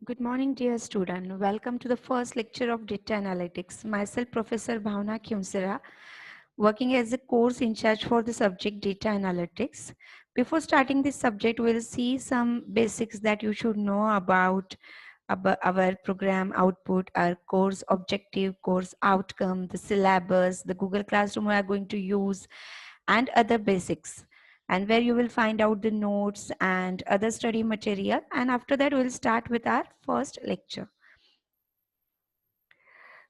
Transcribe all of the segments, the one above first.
Good morning, dear student. Welcome to the first lecture of Data Analytics. Myself, Professor Bhavna Kyumsera, working as a course in charge for the subject Data Analytics. Before starting this subject, we'll see some basics that you should know about our program output, our course objective, course outcome, the syllabus, the Google Classroom we are going to use, and other basics, and where you will find out the notes and other study material. And after that we'll start with our first lecture.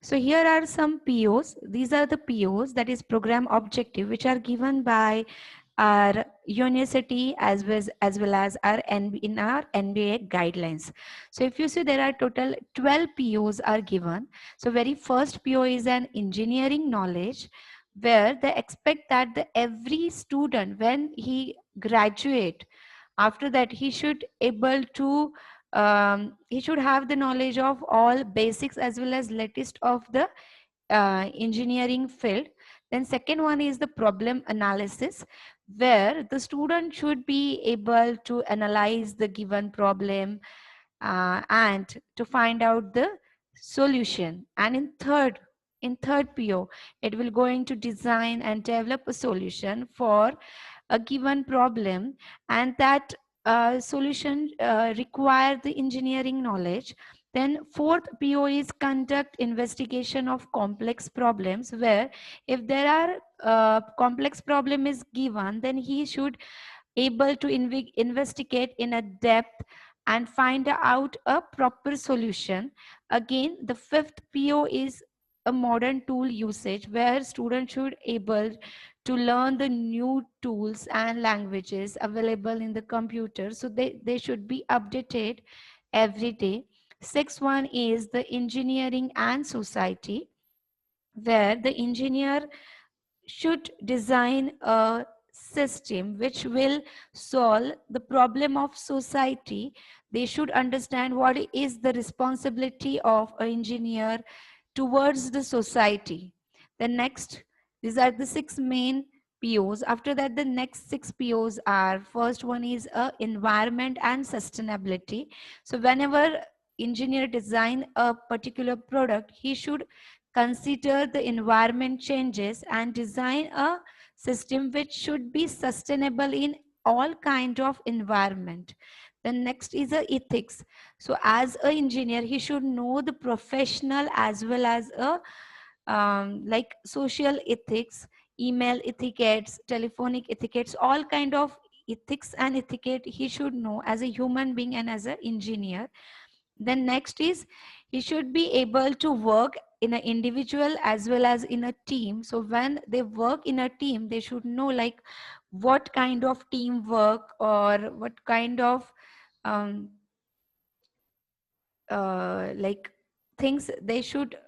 So here are some POs. These are the POs, that is program objective, which are given by our university as well as our in our NBA guidelines. So if you see, there are total 12 POs are given. So very first PO is an engineering knowledge, where they expect that every student when he graduate, after that he should able to he should have the knowledge of all basics as well as latest of the engineering field. Then second one is the problem analysis, where the student should be able to analyze the given problem and to find out the solution. And in third PO, it will going to design and develop a solution for a given problem, and that solution require the engineering knowledge. Then fourth PO is conduct investigation of complex problems, where if there are complex problem is given, then he should able to investigate in a depth and find out a proper solution. Again, the fifth PO is a modern tool usage, where students should able to learn the new tools and languages available in the computer, so they should be updated every day. Sixth one is the engineering and society, where the engineer should design a system which will solve the problem of society. They should understand what is the responsibility of an engineer towards the society. The next, these are the six main POs. After that, the next six POs are, first one is environment and sustainability. So whenever engineer design a particular product, he should consider the environment changes and design a system which should be sustainable in all kind of environment. The next is a ethics. So as a engineer, he should know the professional as well as a like social ethics, email etiquettes, telephonic etiquettes, all kind of ethics and etiquette he should know as a human being and as an engineer. Then next is, he should be able to work in an individual as well as in a team. So when they work in a team, they should know like what kind of teamwork or what kind of um, like things they should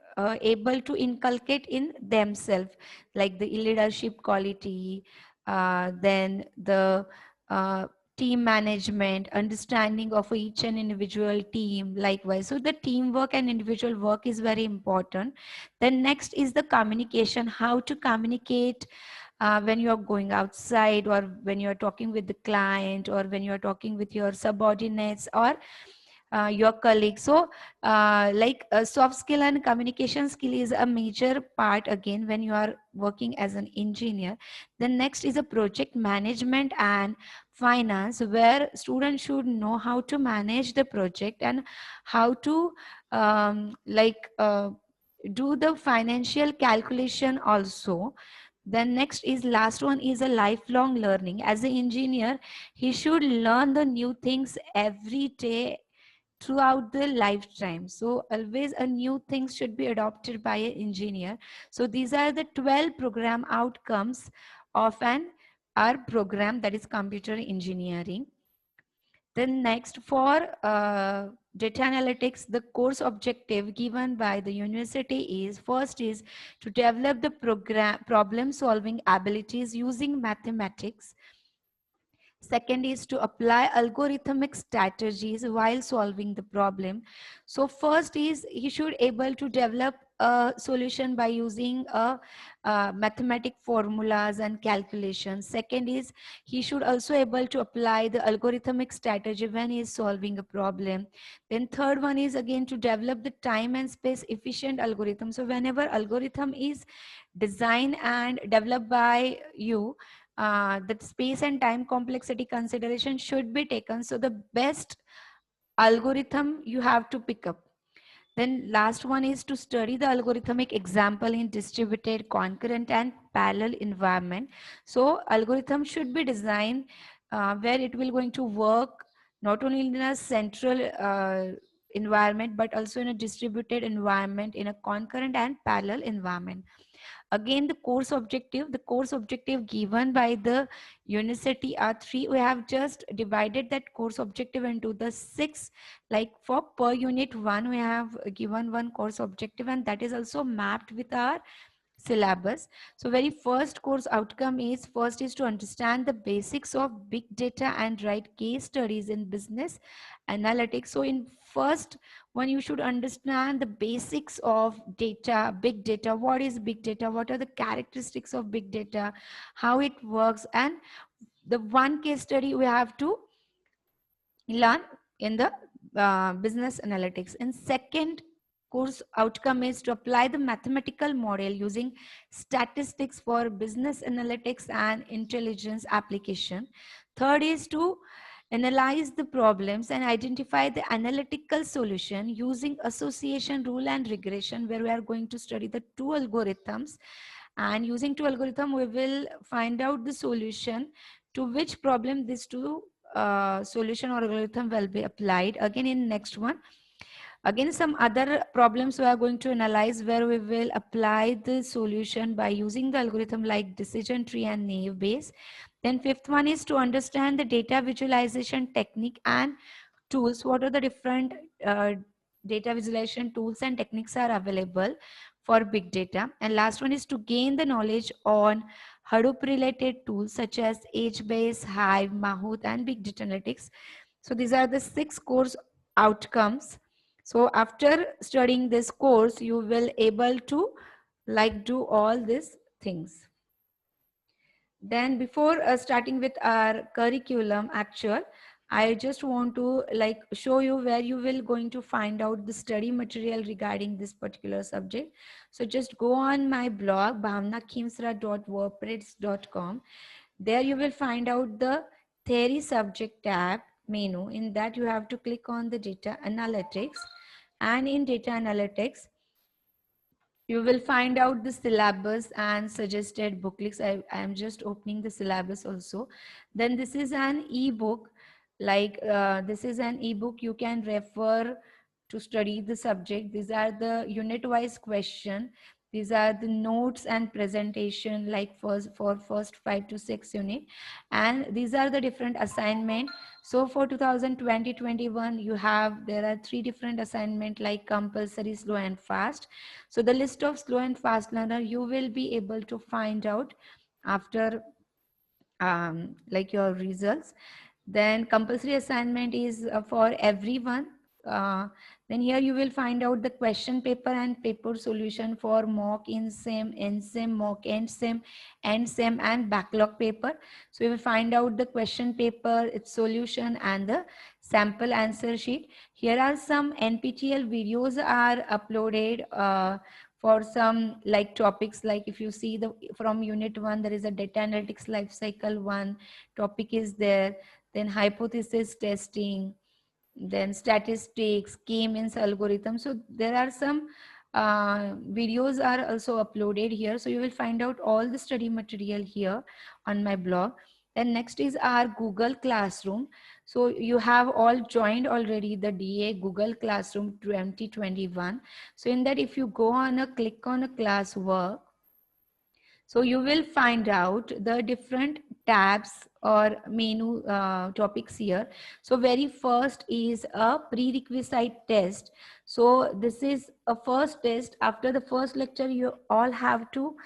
able to inculcate in themselves, like the leadership quality, then the uh, team management, understanding of each and individual team likewise. So the teamwork and individual work is very important. Then next is the communication, how to communicate when you are going outside, or when you are talking with the client, or when you are talking with your subordinates or your colleagues. So soft skill and communication skill is a major part again when you are working as an engineer. Then next is a project management and finance, where students should know how to manage the project and how to do the financial calculation also. Then next is last one is a lifelong learning. As an engineer, he should learn the new things every day throughout the lifetime. So always a new thing should be adopted by an engineer. So these are the 12 program outcomes of an our program, that is computer engineering. Then next, for data analytics, the course objective given by the university is, first is to develop the program problem solving abilities using mathematics. Second is to apply algorithmic strategies while solving the problem. So first is he should able to develop a solution by using mathematic formulas and calculations. Second is he should also able to apply the algorithmic strategy when he is solving a problem. Then third one is again to develop the time and space efficient algorithm. So whenever algorithm is designed and developed by you, the space and time complexity consideration should be taken. So the best algorithm you have to pick up. Then last one is to study the algorithmic example in distributed, concurrent and parallel environment. So algorithm should be designed where it will going to work not only in a central environment but also in a distributed environment, in a concurrent and parallel environment. Again, the course objective given by the university are three. We have just divided that course objective into the six. Like for per unit one, we have given one course objective, and that is also mapped with our syllabus. So very first course outcome is first is to understand the basics of big data and write case studies in business analytics. So in first one, you should understand the basics of data, big data. What is big data? What are the characteristics of big data? How it works? And the one case study we have to learn in the business analytics. And second course outcome is to apply the mathematical model using statistics for business analytics and intelligence application. Third is to analyze the problems and identify the analytical solution using association rule and regression, where we are going to study the two algorithms, and using two algorithm we will find out the solution to which problem these two solution or algorithm will be applied. Again, in next one, again some other problems we are going to analyze where we will apply the solution by using the algorithm like decision tree and naive bayes. Then fifth one is to understand the data visualization technique and tools. What are the different data visualization tools and techniques are available for big data? And last one is to gain the knowledge on Hadoop related tools such as HBase, Hive, Mahout and big data analytics. So these are the six course outcomes. So after studying this course, you will able to like do all these things. Then before starting with our curriculum actual, I just want to like show you where you will going to find out the study material regarding this particular subject. So just go on my blog bhavnakimsra.wordpress.com. There you will find out the theory subject tab menu. In that you have to click on the data analytics, and in data analytics you will find out the syllabus and suggested booklets. I am just opening the syllabus also. Then this is an ebook, like this is an ebook you can refer to study the subject. These are the unit wise question. These are the notes and presentation like for first 5 to 6 unit, and these are the different assignment. So for 2020-21 you have, there are three different assignment like compulsory, slow and fast. So the list of slow and fast learner you will be able to find out after like your results. Then compulsory assignment is for everyone. Then here you will find out the question paper and paper solution for mock in sim, mock end sim, and backlog paper. So you will find out the question paper, its solution and the sample answer sheet. Here are some NPTEL videos are uploaded for some like topics, like if you see the from unit 1 there is a data analytics life cycle 1 topic is there, then hypothesis testing, then statistics, k-means algorithm. So there are some videos are also uploaded here. So you will find out all the study material here on my blog. Then next is our Google Classroom. So you have all joined already the DA Google Classroom 2021. So in that, if you go on a click on a classwork, so you will find out the different tabs or menu topics here. So very first is a prerequisite test. So this is a first test. After the first lecture, you all have to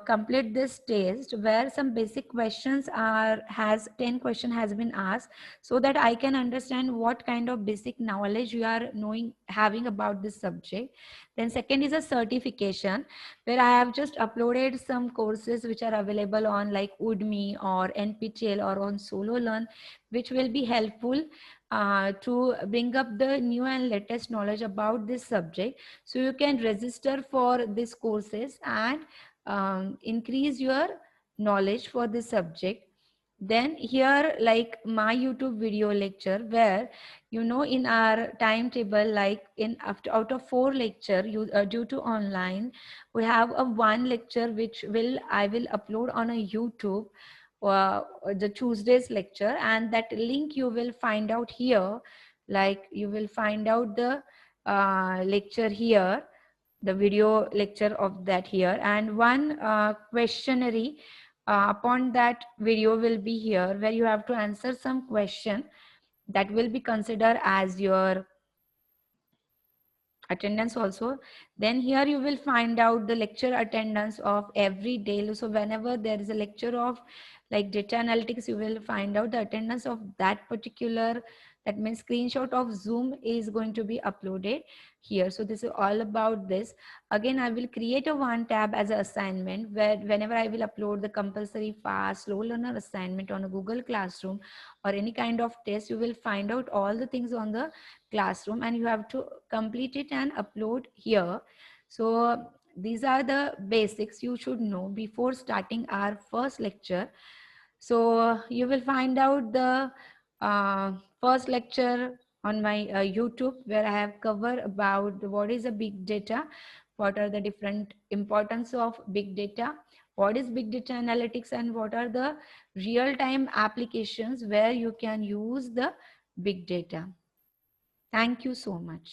complete this test where some basic questions are has 10 question has been asked, so that I can understand what kind of basic knowledge you are knowing having about this subject. Then second is a certification, where I have just uploaded some courses which are available on like Udemy or NPTEL or on Solo Learn, which will be helpful to bring up the new and latest knowledge about this subject. So you can register for these courses and increase your knowledge for this subject. Then here like my YouTube video lecture, where in our timetable, like in after out of 4 lecture you due to online, we have a one lecture which I will upload on a YouTube, uh, the Tuesday's lecture, and that link you will find out here. Like you will find out the lecture here, the video lecture of that here, and one questionnaire upon that video will be here, where you have to answer some question that will be considered as your attendance also. Then here you will find out the lecture attendance of every day. So whenever there is a lecture of like data analytics, you will find out the attendance of that particular, that means screenshot of Zoom is going to be uploaded here. So this is all about this. Again, I will create a one tab as an assignment, where whenever I will upload the compulsory fast slow learner assignment on a Google Classroom or any kind of test, you will find out all the things on the Classroom and you have to complete it and upload here. So these are the basics you should know before starting our first lecture. So you will find out the first lecture on my YouTube, where I have covered about what is a big data, what are the different importance of big data, what is big data analytics, and what are the real-time applications where you can use the big data. Thank you so much.